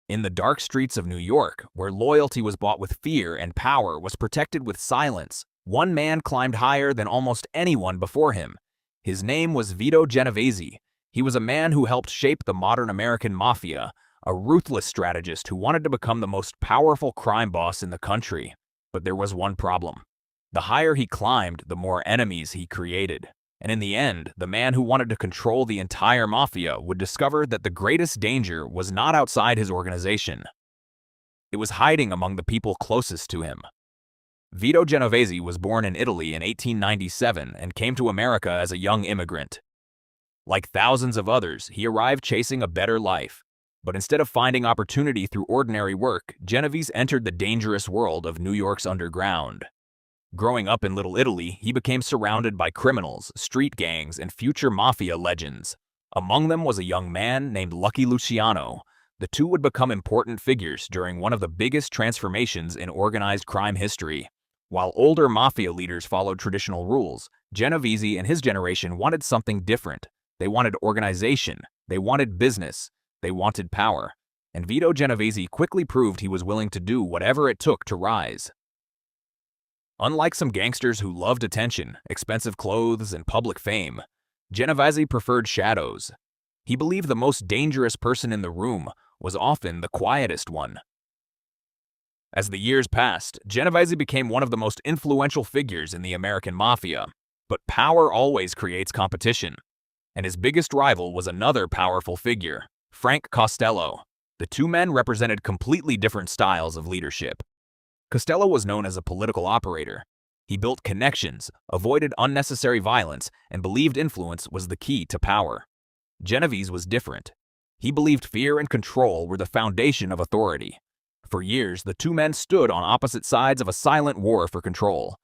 In the dark streets of New York, where loyalty was bought with fear and power was protected with silence, one man climbed higher than almost anyone before him. His name was Vito Genovese. He was a man who helped shape the modern American Mafia, a ruthless strategist who wanted to become the most powerful crime boss in the country. But there was one problem. The higher he climbed, the more enemies he created. And in the end, the man who wanted to control the entire mafia would discover that the greatest danger was not outside his organization. It was hiding among the people closest to him. Vito Genovese was born in Italy in 1897 and came to America as a young immigrant. Like thousands of others, he arrived chasing a better life. But instead of finding opportunity through ordinary work, Genovese entered the dangerous world of New York's underground. Growing up in Little Italy, he became surrounded by criminals, street gangs, and future mafia legends. Among them was a young man named Lucky Luciano. The two would become important figures during one of the biggest transformations in organized crime history. While older mafia leaders followed traditional rules, Genovese and his generation wanted something different. They wanted organization, they wanted business, they wanted power. And Vito Genovese quickly proved he was willing to do whatever it took to rise. Unlike some gangsters who loved attention, expensive clothes, and public fame, Genovese preferred shadows. He believed the most dangerous person in the room was often the quietest one. As the years passed, Genovese became one of the most influential figures in the American Mafia. But power always creates competition, and his biggest rival was another powerful figure, Frank Costello. The two men represented completely different styles of leadership. Costello was known as a political operator. He built connections, avoided unnecessary violence, and believed influence was the key to power. Genovese was different. He believed fear and control were the foundation of authority. For years, the two men stood on opposite sides of a silent war for control.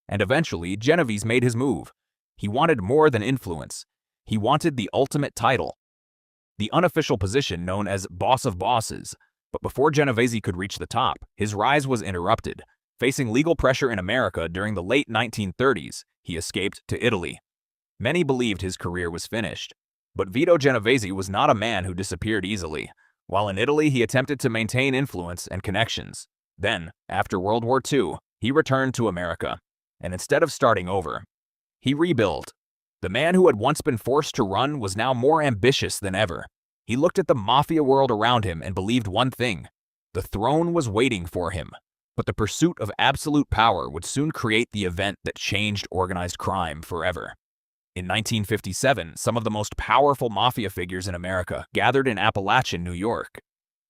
And eventually, Genovese made his move. He wanted more than influence. He wanted the ultimate title, the unofficial position known as Boss of Bosses. But before Genovese could reach the top, his rise was interrupted. Facing legal pressure in America during the late 1930s, he escaped to Italy. Many believed his career was finished. But Vito Genovese was not a man who disappeared easily. While in Italy, he attempted to maintain influence and connections. Then, after World War II, he returned to America. And instead of starting over, he rebuilt. The man who had once been forced to run was now more ambitious than ever. He looked at the mafia world around him and believed one thing: the throne was waiting for him. But the pursuit of absolute power would soon create the event that changed organized crime forever. In 1957, some of the most powerful mafia figures in America gathered in Apalachin, New York.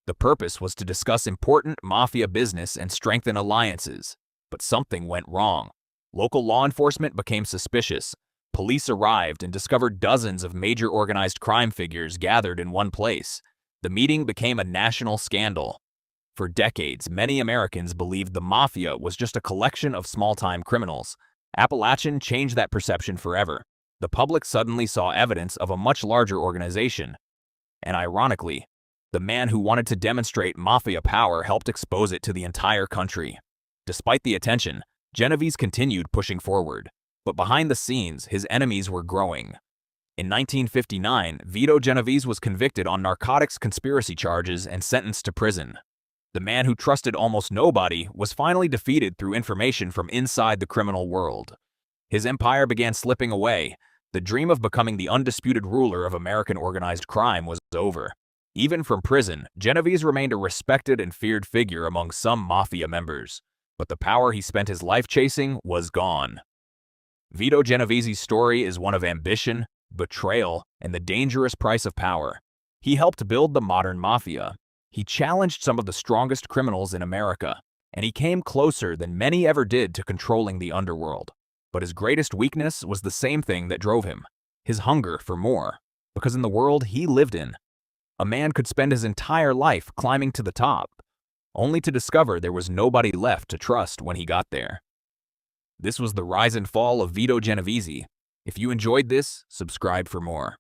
The purpose was to discuss important mafia business and strengthen alliances. But something went wrong. Local law enforcement became suspicious. Police arrived and discovered dozens of major organized crime figures gathered in one place. The meeting became a national scandal. For decades, many Americans believed the mafia was just a collection of small-time criminals. Apalachin changed that perception forever. The public suddenly saw evidence of a much larger organization. And ironically, the man who wanted to demonstrate mafia power helped expose it to the entire country. Despite the attention, Genovese continued pushing forward. But behind the scenes, his enemies were growing. In 1959, Vito Genovese was convicted on narcotics conspiracy charges and sentenced to prison. The man who trusted almost nobody was finally defeated through information from inside the criminal world. His empire began slipping away. The dream of becoming the undisputed ruler of American organized crime was over. Even from prison, Genovese remained a respected and feared figure among some mafia members. But the power he spent his life chasing was gone. Vito Genovese's story is one of ambition, betrayal, and the dangerous price of power. He helped build the modern mafia. He challenged some of the strongest criminals in America, and he came closer than many ever did to controlling the underworld. But his greatest weakness was the same thing that drove him: his hunger for more. Because in the world he lived in, a man could spend his entire life climbing to the top, only to discover there was nobody left to trust when he got there. This was the rise and fall of Vito Genovese. If you enjoyed this, subscribe for more.